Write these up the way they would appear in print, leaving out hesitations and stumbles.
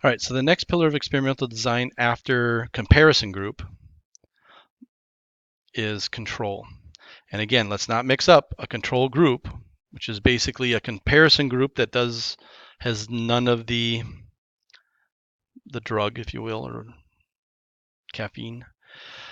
All right, so the next pillar of experimental design after comparison group is control. And again, let's not mix up a control group, which is basically a comparison group that has none of the drug, if you will, or caffeine.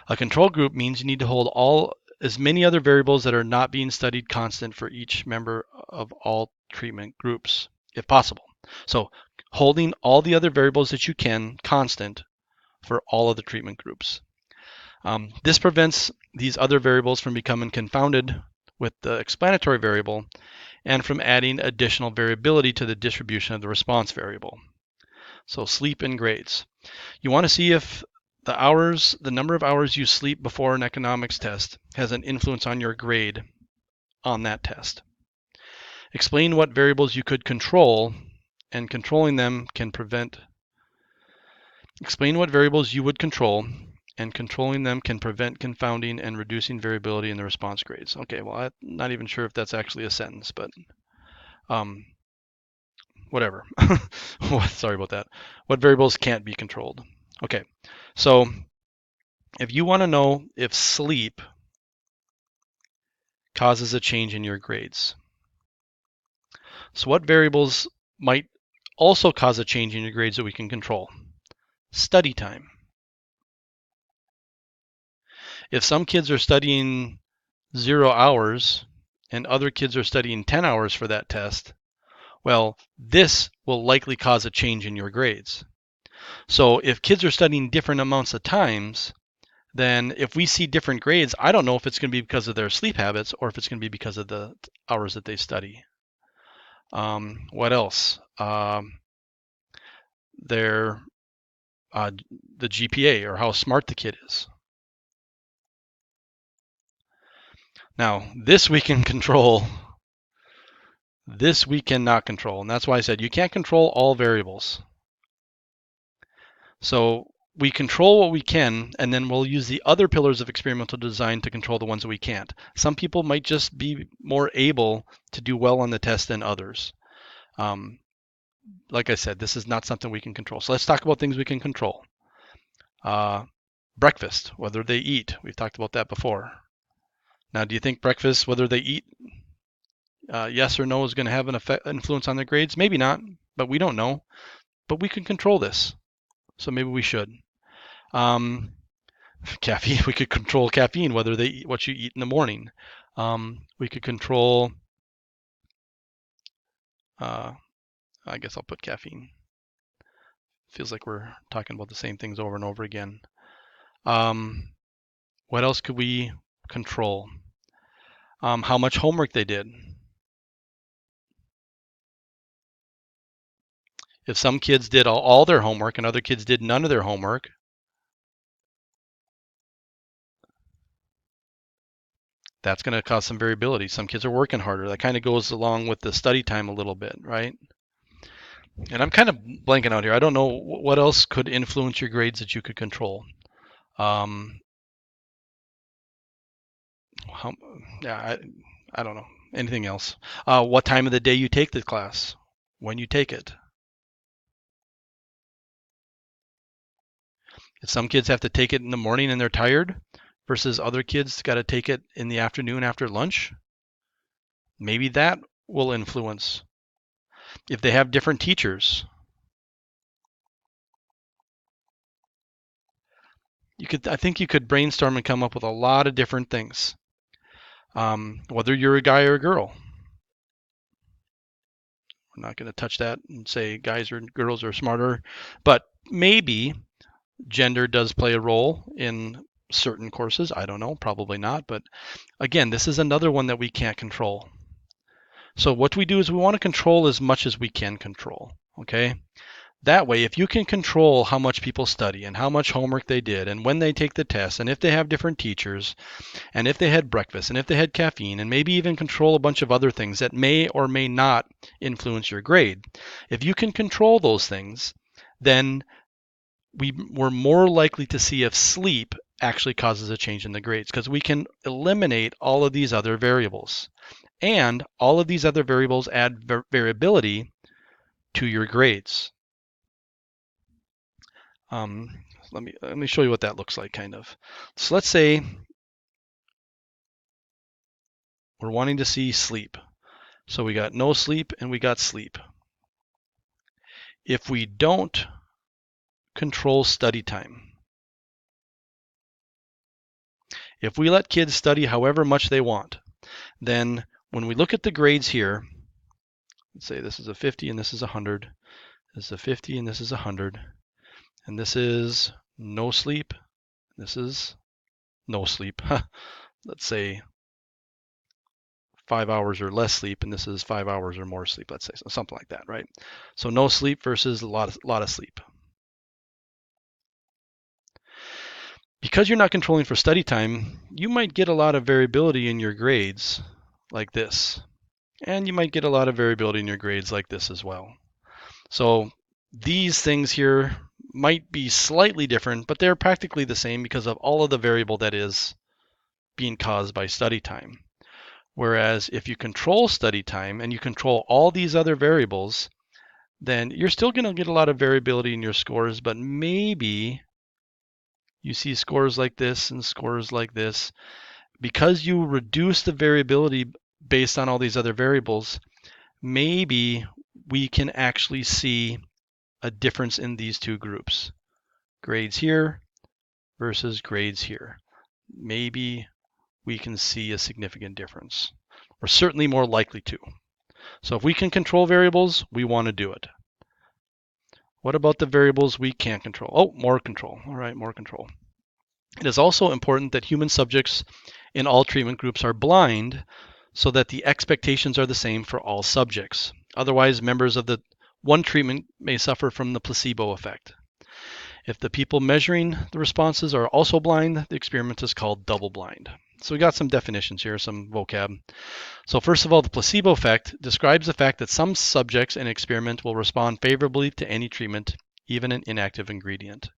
A control group means you need to hold as many other variables that are not being studied constant for each member of all treatment groups, if possible. So holding all the other variables that you can constant for all of the treatment groups. This prevents these other variables from becoming confounded with the explanatory variable and from adding additional variability to the distribution of the response variable. So sleep and grades. You want to see if the number of hours you sleep before an economics test has an influence on your grade on that test. Explain what variables you could control, and controlling them can prevent. Explain what variables you would control, and controlling them can prevent confounding and reducing variability in the response grades. Okay, well, I'm not even sure if that's actually a sentence, but whatever. Sorry about that. What variables can't be controlled? Okay, so if you want to know if sleep causes a change in your grades, so what variables might also cause a change in your grades that we can control? Study time. If some kids are studying 0 hours and other kids are studying 10 hours for that test, well, this will likely cause a change in your grades. So if kids are studying different amounts of times, then if we see different grades, I don't know if it's going to be because of their sleep habits or if it's going to be because of the hours that they study. What else? Their the GPA, or how smart the kid is. Now, this we can control. This we cannot control, and that's why I said you can't control all variables. So we control what we can, and then we'll use the other pillars of experimental design to control the ones that we can't. Some people might just be more able to do well on the test than others. Like I said, this is not something we can control. So let's talk about things we can control. Breakfast, whether they eat. We've talked about that before. Now, do you think breakfast, whether they eat, yes or no, is going to have an influence on their grades? Maybe not, but we don't know. But we can control this, so maybe we should. Caffeine, we could control caffeine, whether they eat what you eat in the morning. We could control, I guess I'll put caffeine. Feels like we're talking about the same things over and over again. What else could we control? How much homework they did. If some kids did all their homework and other kids did none of their homework, that's going to cause some variability. Some kids are working harder. That kind of goes along with the study time a little bit, right? And I'm kind of blanking out here. I don't know what else could influence your grades that you could control. Yeah, I don't know. Anything else? What time of the day you take the class, when you take it. If some kids have to take it in the morning and they're tired versus other kids got to take it in the afternoon after lunch, maybe that will influence. If they have different teachers, I think you could brainstorm and come up with a lot of different things. Whether you're a guy or a girl. We're not going to touch that and say guys or girls are smarter, but maybe gender does play a role in certain courses. I don't know, probably not. But again, this is another one that we can't control. So what we do is we want to control as much as we can control. Okay. That way, if you can control how much people study and how much homework they did and when they take the test and if they have different teachers and if they had breakfast and if they had caffeine and maybe even control a bunch of other things that may or may not influence your grade, if you can control those things, then we're more likely to see if sleep actually causes a change in the grades because we can eliminate all of these other variables. And all of these other variables add variability to your grades. Let me show you what that looks like, kind of. So let's say we're wanting to see sleep. So we got no sleep and we got sleep. If we don't control study time, if we let kids study however much they want, then when we look at the grades here, let's say this is a 50 and this is 100, this is a 50 and this is 100, and this is no sleep, this is no sleep. Let's say 5 hours or less sleep, and this is 5 hours or more sleep, let's say, so something like that, right? So no sleep versus a lot of sleep. Because you're not controlling for study time, you might get a lot of variability in your grades like this. And you might get a lot of variability in your grades like this as well. So these things here might be slightly different, but they're practically the same because of all of the variable that is being caused by study time. Whereas if you control study time and you control all these other variables, then you're still going to get a lot of variability in your scores, but maybe you see scores like this and scores like this. Because you reduce the variability based on all these other variables, maybe we can actually see a difference in these two groups. Grades here versus grades here. Maybe we can see a significant difference. We're certainly more likely to. So if we can control variables, we want to do it. What about the variables we can't control? Oh, more control. All right, more control. It is also important that human subjects in all treatment groups are blind so that the expectations are the same for all subjects. Otherwise, members of the one treatment may suffer from the placebo effect. If the people measuring the responses are also blind, the experiment is called double blind. So we got some definitions here, some vocab. So first of all, the placebo effect describes the fact that some subjects in an experiment will respond favorably to any treatment, even an inactive ingredient.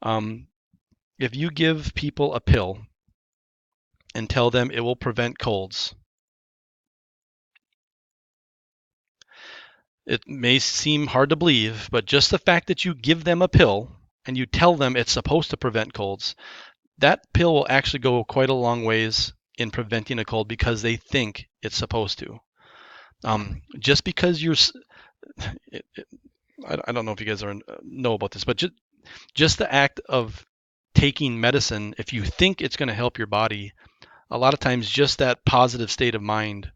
If you give people a pill and tell them it will prevent colds, it may seem hard to believe, but just the fact that you give them a pill and you tell them it's supposed to prevent colds, that pill will actually go quite a long ways in preventing a cold because they think it's supposed to. Just because you're, I don't know if you guys know about this, but just the act of taking medicine, if you think it's going to help your body, a lot of times just that positive state of mind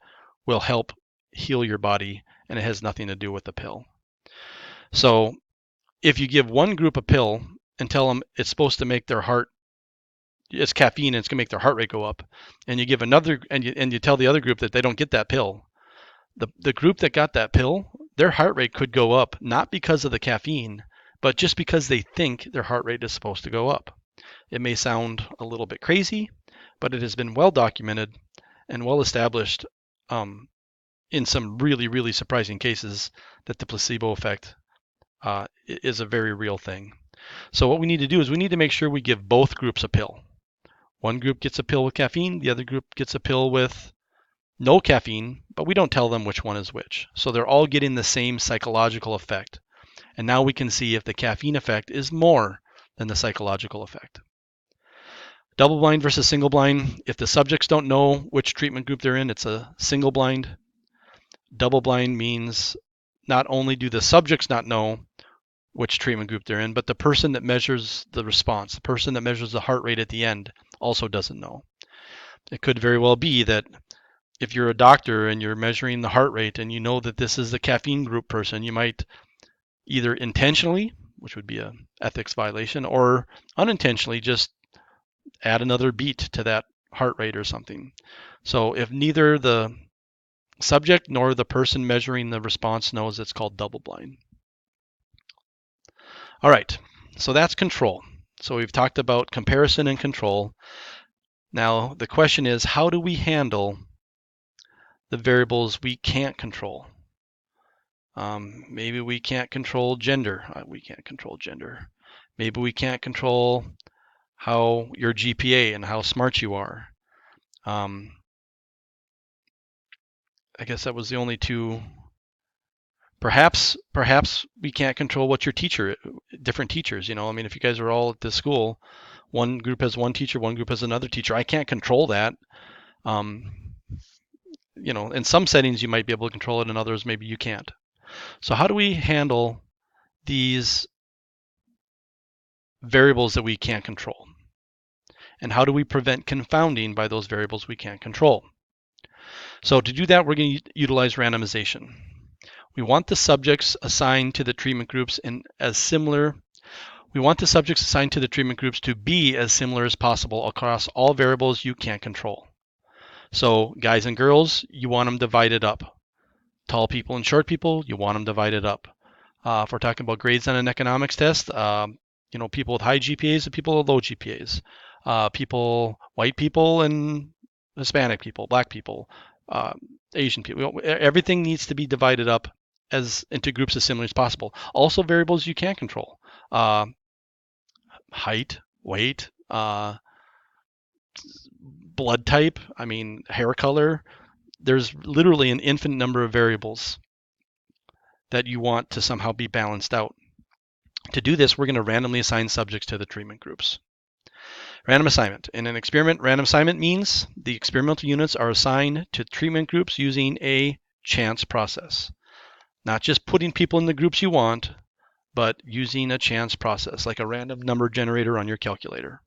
will help heal your body, and it has nothing to do with the pill. So if you give one group a pill and tell them it's supposed to make their heart, it's caffeine and it's going to make their heart rate go up, and you give another, and you tell the other group that they don't get that pill, the group that got that pill, their heart rate could go up, not because of the caffeine, but just because they think their heart rate is supposed to go up. It may sound a little bit crazy, but it has been well documented and well established in some really, really surprising cases that the placebo effect is a very real thing. So what we need to do is we need to make sure we give both groups a pill. One group gets a pill with caffeine, the other group gets a pill with no caffeine, but we don't tell them which one is which. So they're all getting the same psychological effect. And now we can see if the caffeine effect is more than the psychological effect. Double blind versus single blind. If the subjects don't know which treatment group they're in, it's a single blind. Double blind means not only do the subjects not know which treatment group they're in, but the person that measures the response, the person that measures the heart rate at the end, also doesn't know. It could very well be that if you're a doctor and you're measuring the heart rate and you know that this is the caffeine group person, you might either intentionally, which would be an ethics violation, or unintentionally just add another beat to that heart rate or something. So if neither the subject nor the person measuring the response knows, it's called double blind. All right, so that's control. So we've talked about comparison and control. Now the question is, how do we handle the variables we can't control? Maybe we can't control gender. We can't control gender. Maybe we can't control how your GPA and how smart you are. I guess that was the only two Perhaps we can't control what your different teachers, I mean, if you guys are all at this school, one group has one teacher, one group has another teacher. I can't control that. In some settings you might be able to control it, in others maybe you can't. So how do we handle these variables that we can't control? And how do we prevent confounding by those variables we can't control? So to do that, we're going to utilize randomization. We want the subjects assigned to the treatment groups We want the subjects assigned to the treatment groups to be as similar as possible across all variables you can't control. So guys and girls, you want them divided up. Tall people and short people, you want them divided up. If we're talking about grades on an economics test, people with high GPAs and people with low GPAs. White people and Hispanic people, black people, Asian people. Everything needs to be divided up into groups as similar as possible. Also variables you can't control. Height, weight, blood type, hair color. There's literally an infinite number of variables that you want to somehow be balanced out. To do this, we're going to randomly assign subjects to the treatment groups. Random assignment. In an experiment, random assignment means the experimental units are assigned to treatment groups using a chance process. Not just putting people in the groups you want, but using a chance process, like a random number generator on your calculator.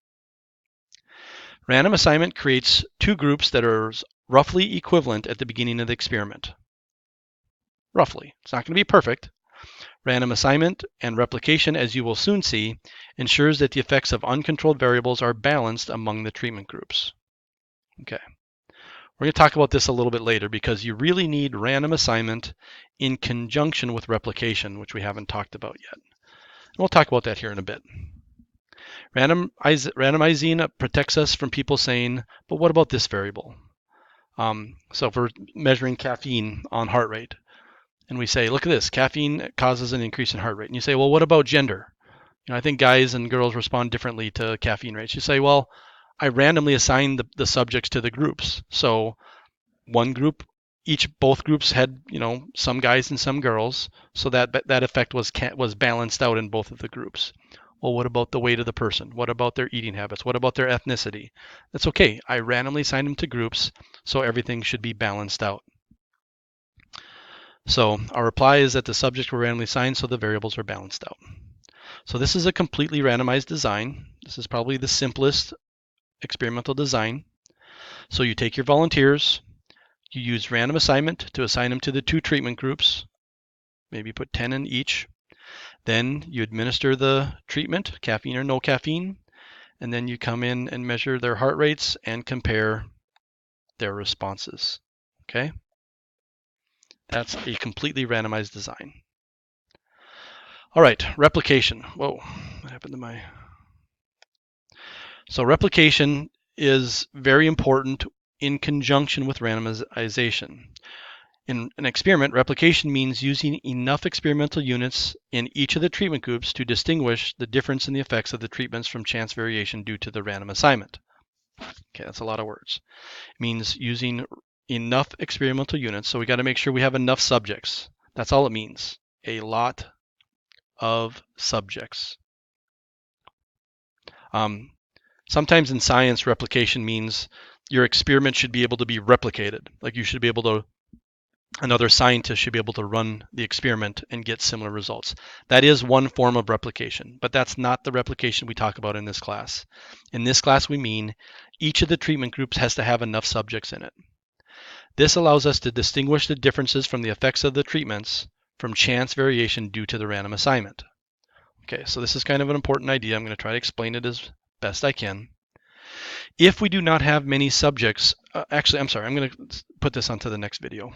Random assignment creates two groups that are roughly equivalent at the beginning of the experiment. Roughly. It's not going to be perfect. Random assignment and replication, as you will soon see, ensures that the effects of uncontrolled variables are balanced among the treatment groups. Okay. We're going to talk about this a little bit later because you really need random assignment in conjunction with replication, which we haven't talked about yet. And we'll talk about that here in a bit. Randomizing protects us from people saying, but what about this variable? So if we're measuring caffeine on heart rate, and we say, look at this, caffeine causes an increase in heart rate. And you say, well, what about gender? I think guys and girls respond differently to caffeine rates. You say, well, I randomly assigned the subjects to the groups. So one group, both groups had, some guys and some girls. So that effect was balanced out in both of the groups. Well, what about the weight of the person? What about their eating habits? What about their ethnicity? That's okay. I randomly assigned them to groups, so everything should be balanced out. So our reply is that the subjects were randomly assigned, so the variables are balanced out. So this is a completely randomized design. This is probably the simplest experimental design. So you take your volunteers, you use random assignment to assign them to the two treatment groups, maybe put 10 in each. Then you administer the treatment, caffeine or no caffeine, and then you come in and measure their heart rates and compare their responses. Okay? That's a completely randomized design. All right, replication. Whoa, what happened to my... So replication is very important in conjunction with randomization. In an experiment, replication means using enough experimental units in each of the treatment groups to distinguish the difference in the effects of the treatments from chance variation due to the random assignment. Okay, that's a lot of words. It means using enough experimental units. So we got to make sure we have enough subjects. That's all it means. A lot of subjects. Sometimes in science, replication means your experiment should be able to be replicated. Like you should be able to, another scientist should be able to run the experiment and get similar results. That is one form of replication, but that's not the replication we talk about in this class. In this class, we mean each of the treatment groups has to have enough subjects in it. This allows us to distinguish the differences from the effects of the treatments from chance variation due to the random assignment. Okay, so this is kind of an important idea. I'm going to try to explain it as best I can. If we do not have many subjects, actually, I'm sorry, I'm going to put this onto the next video.